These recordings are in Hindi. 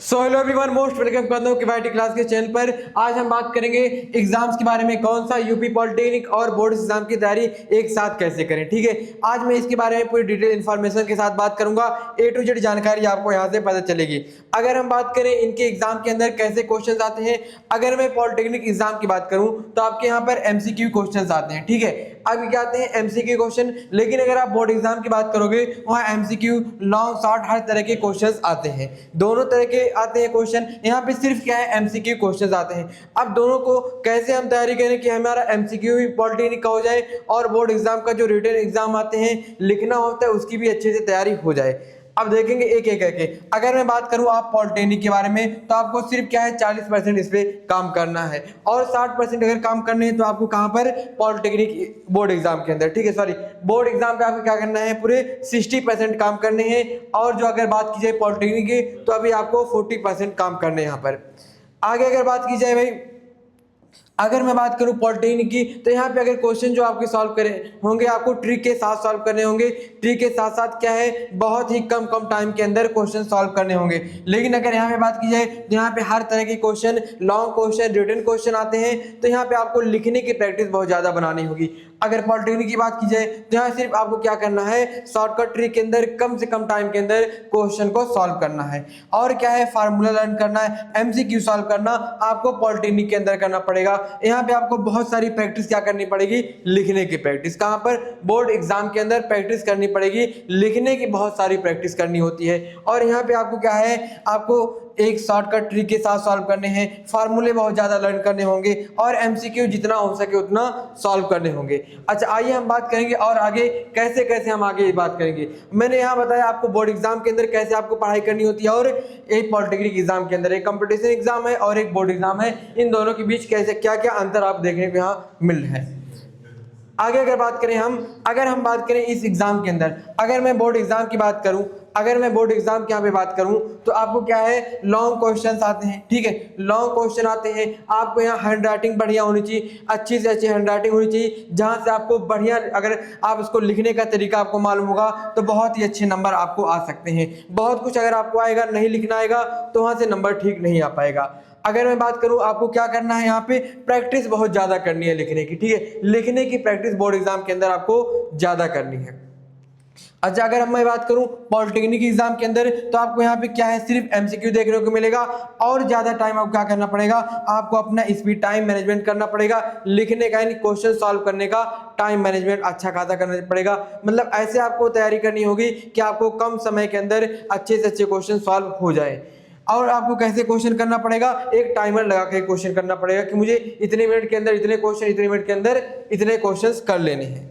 So hello everyone, most welcome करता हूँ केवाईटी क्लास के चैनल पर। आज हम बात करेंगे एग्जाम्स के बारे में, कौन सा यूपी पॉलिटेक्निक और बोर्ड एग्जाम की तैयारी एक साथ कैसे करें। ठीक है, आज मैं इसके बारे में पूरी डिटेल इन्फॉर्मेशन के साथ बात करूंगा। A to Z जानकारी आपको यहाँ से पता चलेगी। अगर हम बात करें इनके एग्जाम के अंदर कैसे क्वेश्चन आते हैं, अगर मैं पॉलिटेक्निक एग्जाम की बात करूँ तो आपके यहाँ पर MCQ क्वेश्चन आते हैं। ठीक है, अब क्या आते हैं MCQ क्वेश्चन, लेकिन अगर आप बोर्ड एग्जाम की बात करोगे वहाँ MCQ लॉन्ग शॉर्ट हर तरह के क्वेश्चंस आते हैं, दोनों तरह के आते हैं क्वेश्चन। यहाँ पे सिर्फ क्या है MCQ क्वेश्चंस आते हैं। अब दोनों को कैसे हम तैयारी करें कि हमारा MCQ भी पॉलिटेक्निक का हो जाए और बोर्ड एग्जाम का जो रिटन एग्जाम आते हैं लिखना होता है उसकी भी अच्छे से तैयारी हो जाए। अब देखेंगे एक एक करके। अगर मैं बात करूं आप पॉलिटेक्निक के बारे में तो आपको सिर्फ क्या है 40% इस पे काम करना है और 60% अगर काम करने हैं तो आपको कहां पर पॉलिटेक्निक बोर्ड एग्जाम के अंदर, ठीक है, सॉरी बोर्ड एग्जाम पे आपको क्या करना है, पूरे 60% काम करने हैं। और जो अगर बात की जाए पॉलिटेक्निक की तो अभी आपको 40% काम करने हैं यहाँ पर। आगे अगर बात की जाए भाई, अगर मैं बात करूं पॉलिटेक्निक की तो यहाँ पे अगर क्वेश्चन जो आपके सॉल्व करे होंगे आपको ट्रिक के साथ सॉल्व करने होंगे। ट्रिक के साथ साथ क्या है, बहुत ही कम टाइम के अंदर क्वेश्चन सॉल्व करने होंगे। लेकिन अगर यहाँ पे बात की जाए तो यहाँ पे हर तरह के question, long question, written question आते हैं, तो यहाँ पे आपको लिखने की प्रैक्टिस बहुत ज्यादा बनानी होगी। अगर पॉलिटेक्निक की बात की जाए तो यहाँ सिर्फ आपको क्या करना है, शॉर्टकट ट्रिक के अंदर कम से कम टाइम के अंदर क्वेश्चन को सॉल्व करना है। और क्या है, फार्मूला लर्न करना है, MCQ सॉल्व करना आपको पॉलिटेक्निक के अंदर करना पड़ेगा। यहाँ पे आपको बहुत सारी प्रैक्टिस क्या करनी पड़ेगी, लिखने की प्रैक्टिस। कहाँ पर, बोर्ड एग्जाम के अंदर प्रैक्टिस करनी पड़ेगी, लिखने की बहुत सारी प्रैक्टिस करनी होती है। और यहाँ पे आपको क्या है, आपको एक शॉर्टकट ट्रिक के साथ सॉल्व करने हैं, फार्मूले बहुत ज्यादा लर्न करने होंगे और MCQ जितना हो सके उतना सॉल्व करने होंगे। अच्छा, आइए हम बात करेंगे और आगे कैसे कैसे हम आगे बात करेंगे। मैंने यहाँ बताया आपको बोर्ड एग्जाम के अंदर कैसे आपको पढ़ाई करनी होती है और एक पॉलिटेक्निक एग्जाम के अंदर, एक कंपटीशन एग्जाम है और एक बोर्ड एग्जाम है, इन दोनों के बीच कैसे क्या क्या अंतर आप देखने को यहाँ मिल रहा है। आगे अगर बात करें अगर हम बात करें इस एग्जाम के अंदर, अगर मैं बोर्ड एग्जाम की बात करूं, अगर मैं बोर्ड एग्जाम की यहाँ पे बात करूं तो आपको क्या है, लॉन्ग क्वेश्चंस आते हैं। ठीक है, लॉन्ग क्वेश्चन आते हैं, आपको यहाँ हैंड राइटिंग बढ़िया होनी चाहिए, अच्छी से अच्छी हैंड राइटिंग होनी चाहिए, जहां से आपको बढ़िया, अगर आप उसको लिखने का तरीका आपको मालूम होगा तो बहुत ही अच्छे नंबर आपको आ सकते हैं। बहुत कुछ अगर आपको आएगा, नहीं लिखना आएगा तो वहां से नंबर ठीक नहीं आ पाएगा। अगर मैं बात करूं आपको क्या करना है, यहाँ पे प्रैक्टिस बहुत ज्यादा करनी है लिखने की। ठीक है, लिखने की प्रैक्टिस बोर्ड एग्जाम के अंदर आपको ज्यादा करनी है। अच्छा, अगर मैं बात करूं पॉलिटेक्निक एग्जाम के अंदर तो आपको यहाँ पे क्या है, सिर्फ MCQ देखने को मिलेगा और ज्यादा टाइम आपको क्या करना पड़ेगा, आपको अपना स्पीड टाइम मैनेजमेंट करना पड़ेगा, लिखने का यानी क्वेश्चन सॉल्व करने का टाइम मैनेजमेंट अच्छा खासा करना पड़ेगा। मतलब ऐसे आपको तैयारी करनी होगी कि आपको कम समय के अंदर अच्छे से अच्छे क्वेश्चन सॉल्व हो जाए। और आपको कैसे क्वेश्चन करना पड़ेगा, एक टाइमर लगा के क्वेश्चन करना पड़ेगा कि मुझे इतने मिनट के अंदर इतने क्वेश्चन, इतने मिनट के अंदर इतने क्वेश्चंस कर लेने हैं।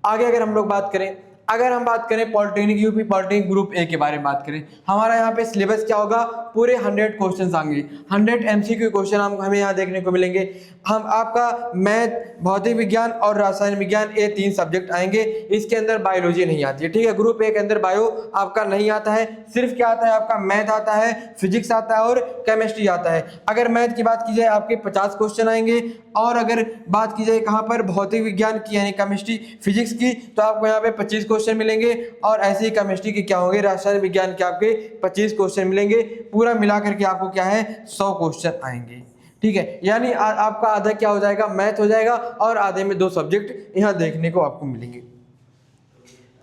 आगे अगर हम लोग बात करें, अगर हम बात करें polytechnic UP polytechnic group A के बारे में बात करें, हमारा यहाँ पे सिलेबस क्या होगा, पूरे 100 क्वेश्चंस आएंगे, 100 MCQ क्वेश्चन हमें यहाँ देखने को मिलेंगे। हम आपका मैथ, भौतिक विज्ञान और रसायन विज्ञान, ये 3 सब्जेक्ट आएंगे। इसके अंदर बायोलॉजी नहीं आती है। ठीक है, ग्रुप ए के अंदर बायो आपका नहीं आता है, सिर्फ क्या आता है आपका मैथ आता है, फिजिक्स आता है और केमिस्ट्री आता है। अगर मैथ की बात की जाए आपके 50 क्वेश्चन आएंगे और अगर बात की जाए कहाँ पर, भौतिक विज्ञान की यानी केमिस्ट्री फिजिक्स की, तो आपको यहाँ पे 25 क्वेश्चन मिलेंगे और ऐसे ही केमिस्ट्री के क्या होंगे, रसायन विज्ञान के आपके 25 क्वेश्चन मिलेंगे। पूरा मिला करके आपको क्या है 100 क्वेश्चन आएंगे। ठीक है, यानी आपका आधा क्या हो जाएगा, मैथ हो जाएगा और आधे में 2 सब्जेक्ट यहाँ देखने को आपको मिलेंगे।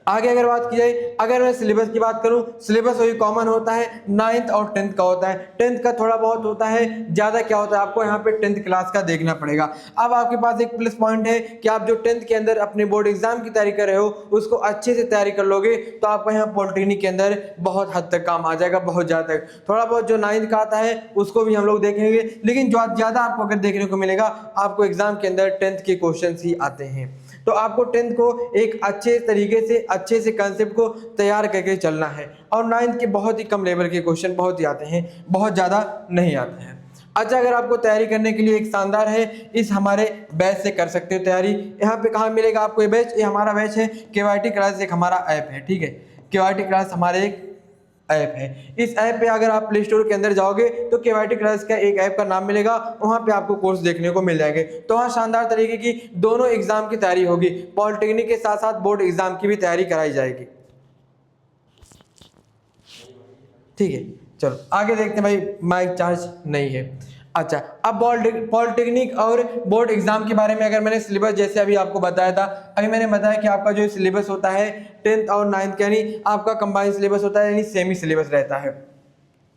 आगे अगर बात की जाए, अगर मैं सिलेबस की बात करूं, सिलेबस वही कॉमन होता है, 9th और 10th का होता है। 10th का थोड़ा बहुत होता है, ज्यादा क्या होता है आपको यहाँ पे 10th क्लास का देखना पड़ेगा। अब आपके पास एक प्लस पॉइंट है कि आप जो 10th के अंदर अपने बोर्ड एग्जाम की तैयारी कर रहे हो उसको अच्छे से तैयारी कर लोगे तो आपको यहाँ पॉलिटेक्निक के अंदर बहुत हद तक काम आ जाएगा, बहुत ज्यादा तक। थोड़ा बहुत जो 9th का आता है उसको भी हम लोग देखेंगे, लेकिन जो ज्यादा आपको अगर देखने को मिलेगा आपको एग्जाम के अंदर 10th के क्वेश्चन ही आते हैं। तो आपको 10th को एक अच्छे तरीके से, अच्छे से कंसेप्ट को तैयार करके चलना है। और 9th के बहुत ही कम लेवल के क्वेश्चन बहुत ही आते हैं, बहुत ज़्यादा नहीं आते हैं। अच्छा, अगर आपको तैयारी करने के लिए एक शानदार है, इस हमारे बैच से कर सकते हो तैयारी। यहाँ पे कहाँ मिलेगा आपको ये बैच, ये हमारा बैच है केवाईटी क्लास, एक हमारा ऐप है। ठीक है, केवाईटी क्लास हमारे एक ऐप है। इस ऐप पे अगर आप प्ले स्टोर के अंदर जाओगे तो केवाईटी क्लास का एक ऐप का नाम मिलेगा, वहां पे आपको कोर्स देखने को मिल जाएंगे। तो वहाँ शानदार तरीके की दोनों एग्जाम की तैयारी होगी, पॉलिटेक्निक के साथ साथ बोर्ड एग्जाम की भी तैयारी कराई जाएगी। ठीक है, चलो आगे देखते हैं भाई, माइक चार्ज नहीं है। अच्छा, अब पॉलिटेक्निक और बोर्ड एग्जाम के बारे में अगर मैंने सिलेबस जैसे अभी आपको बताया था, अभी मैंने बताया कि आपका जो सिलेबस होता है 10th और 9th यानी आपका कंबाइंड सिलेबस होता है, यानी सेमी सिलेबस रहता है।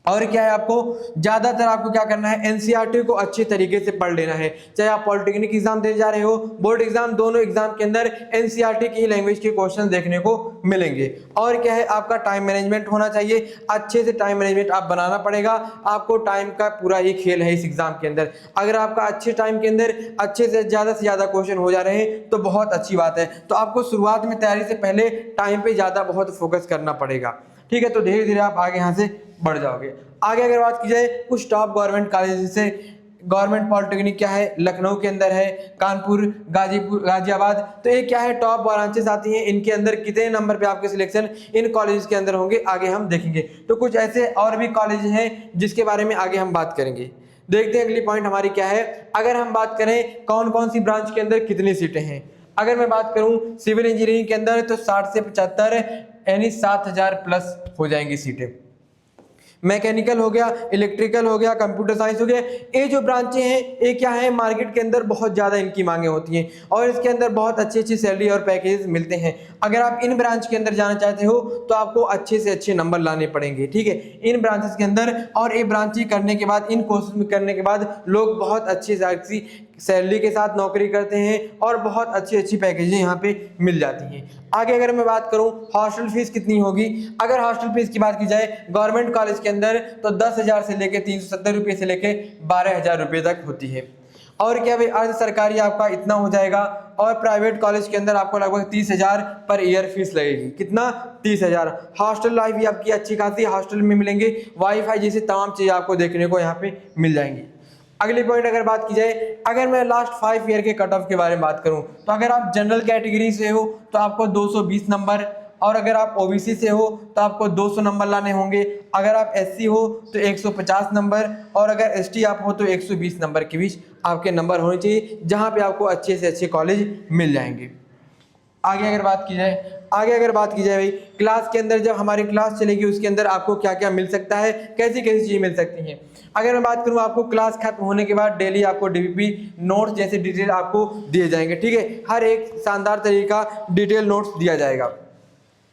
और क्या है, आपको ज्यादातर आपको क्या करना है, एनसीईआरटी को अच्छे तरीके से पढ़ लेना है। चाहे आप पॉलिटेक्निक एग्जाम देने जा रहे हो, बोर्ड एग्जाम, दोनों एग्जाम के अंदर एनसीईआरटी की लैंग्वेज के क्वेश्चन देखने को मिलेंगे। और क्या है, आपका टाइम मैनेजमेंट होना चाहिए, अच्छे से टाइम मैनेजमेंट आप बनाना पड़ेगा। आपको टाइम का पूरा ही खेल है इस एग्जाम के अंदर। अगर आपका अच्छे टाइम के अंदर अच्छे से ज्यादा क्वेश्चन हो जा रहे हैं तो बहुत अच्छी बात है। तो आपको शुरुआत में तैयारी से पहले टाइम पे ज्यादा बहुत फोकस करना पड़ेगा, ठीक है। तो धीरे धीरे आप आगे यहाँ से बढ़ जाओगे। आगे अगर बात की जाए कुछ टॉप गवर्नमेंट कॉलेज से, गवर्नमेंट पॉलिटेक्निक क्या है, लखनऊ के अंदर है, कानपुर, गाजियाबाद, तो ये क्या है, टॉप ब्रांचेस आती हैं। इनके अंदर कितने नंबर पे आपके सिलेक्शन इन कॉलेज के अंदर होंगे आगे हम देखेंगे। तो कुछ ऐसे और भी कॉलेज हैं जिसके बारे में आगे हम बात करेंगे। देखते हैं अगली पॉइंट हमारी क्या है। अगर हम बात करें कौन कौन सी ब्रांच के अंदर कितनी सीटें हैं, अगर मैं बात करूं सिविल इंजीनियरिंग के अंदर तो 60 से 75 यानी 7000 प्लस हो जाएंगी सीटें। मैकेनिकल हो गया, इलेक्ट्रिकल हो गया, कंप्यूटर साइंस हो गया, ये जो ब्रांचें हैं ये क्या है, मार्केट के अंदर बहुत ज़्यादा इनकी मांगे होती हैं और इसके अंदर बहुत अच्छी अच्छी सैलरी और पैकेज मिलते हैं। अगर आप इन ब्रांच के अंदर जाना चाहते हो तो आपको अच्छे से अच्छे नंबर लाने पड़ेंगे, ठीक है, इन ब्रांचेस के अंदर। और ये ब्रांचें करने के बाद, इन कोर्सेज करने के बाद लोग बहुत अच्छी सैलरी के साथ नौकरी करते हैं और बहुत अच्छी अच्छी पैकेजें यहाँ पे मिल जाती हैं। आगे अगर मैं बात करूं हॉस्टल फीस कितनी होगी, अगर हॉस्टल फीस की बात की जाए गवर्नमेंट कॉलेज के अंदर तो 10,000 से लेके 370 रुपये से लेके 12,000 रुपये तक होती है। और क्या भाई, अर्ध सरकारी आपका इतना हो जाएगा और प्राइवेट कॉलेज के अंदर आपको लगभग 30,000 पर ईयर फीस लगेगी। कितना? 30,000। हॉस्टल लाइफ भी आपकी अच्छी खासी हॉस्टल में मिलेंगे, वाईफाई जैसी तमाम चीज़ें आपको देखने को यहाँ पे मिल जाएंगी। अगली पॉइंट अगर बात की जाए, अगर मैं लास्ट 5 ईयर के कट ऑफ के बारे में बात करूं तो अगर आप जनरल कैटेगरी से हो तो आपको 220 नंबर, और अगर आप ओबीसी से हो तो आपको 200 नंबर लाने होंगे। अगर आप एससी हो तो 150 नंबर, और अगर एसटी आप हो तो 120 नंबर के बीच आपके नंबर होने चाहिए, जहां पे आपको अच्छे से अच्छे कॉलेज मिल जाएंगे। आगे अगर बात की जाए भाई, क्लास के अंदर जब हमारी क्लास चलेगी उसके अंदर आपको क्या क्या मिल सकता है, कैसी कैसी चीज़ें मिल सकती हैं। अगर मैं बात करूं, आपको क्लास खत्म होने के बाद डेली आपको डीपीपी नोट्स जैसे डिटेल आपको दिए जाएंगे, ठीक है, हर एक शानदार तरीके का डिटेल नोट्स दिया जाएगा।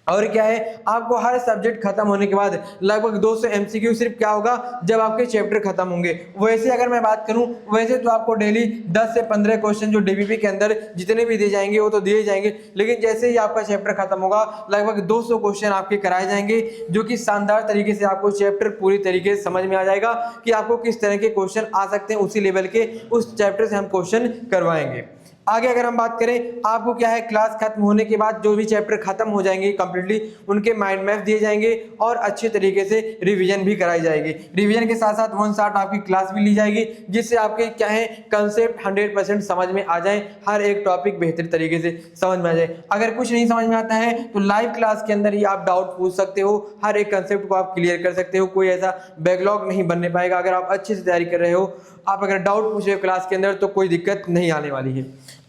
और क्या है, आपको हर सब्जेक्ट खत्म होने के बाद लगभग 200 एमसीक्यू सिर्फ क्या होगा जब आपके चैप्टर खत्म होंगे। वैसे अगर मैं बात करूं, वैसे तो आपको डेली 10 से 15 क्वेश्चन जो डीबीपी के अंदर जितने भी दिए जाएंगे वो तो दिए जाएंगे, लेकिन जैसे ही आपका चैप्टर खत्म होगा लगभग 200 क्वेश्चन आपके कराए जाएंगे, जो कि शानदार तरीके से आपको चैप्टर पूरी तरीके से समझ में आ जाएगा कि आपको किस तरह के क्वेश्चन आ सकते हैं, उसी लेवल के उस चैप्टर से हम क्वेश्चन करवाएंगे। आगे अगर हम बात करें, आपको क्या है, क्लास खत्म होने के बाद जो भी चैप्टर खत्म हो जाएंगे कंप्लीटली, उनके माइंड मैप दिए जाएंगे और अच्छे तरीके से रिवीजन भी कराई जाएगी। रिवीजन के साथ साथ 1 शॉट आपकी क्लास भी ली जाएगी, जिससे आपके क्या है कंसेप्ट 100% समझ में आ जाए, हर एक टॉपिक बेहतर तरीके से समझ में आ जाए। अगर कुछ नहीं समझ में आता है तो लाइव क्लास के अंदर ही आप डाउट पूछ सकते हो, हर एक कंसेप्ट को आप क्लियर कर सकते हो, कोई ऐसा बैकलॉग नहीं बनने पाएगा। अगर आप अच्छे से तैयारी कर रहे हो, आप अगर डाउट पूछ रहे हो क्लास के अंदर तो कोई दिक्कत नहीं आने वाली है।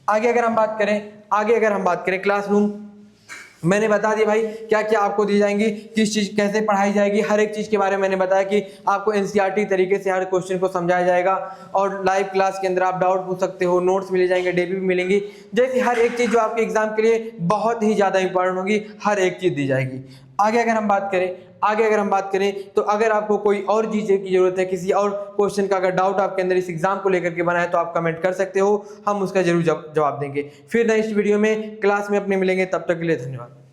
आगे अगर हम बात करें क्लासरूम, मैंने बता दिया भाई क्या क्या आपको दी जाएंगी, किस चीज़ कैसे पढ़ाई जाएगी, हर एक चीज़ के बारे में मैंने बताया कि आपको एनसीईआरटी तरीके से हर क्वेश्चन को समझाया जाएगा और लाइव क्लास के अंदर आप डाउट पूछ सकते हो, नोट्स मिले जाएंगे, डीपीपी मिलेंगी, जैसी हर एक चीज़ जो आपके एग्जाम के लिए बहुत ही ज़्यादा इंपॉर्टेंट होगी, हर एक चीज़ दी जाएगी। आगे अगर हम बात करें तो अगर आपको कोई और चीज़ की जरूरत है, किसी और क्वेश्चन का अगर डाउट आपके अंदर इस एग्जाम को लेकर के बना है तो आप कमेंट कर सकते हो, हम उसका जरूर जवाब देंगे। फिर नेक्स्ट वीडियो में क्लास में अपने मिलेंगे, तब तक के लिए धन्यवाद।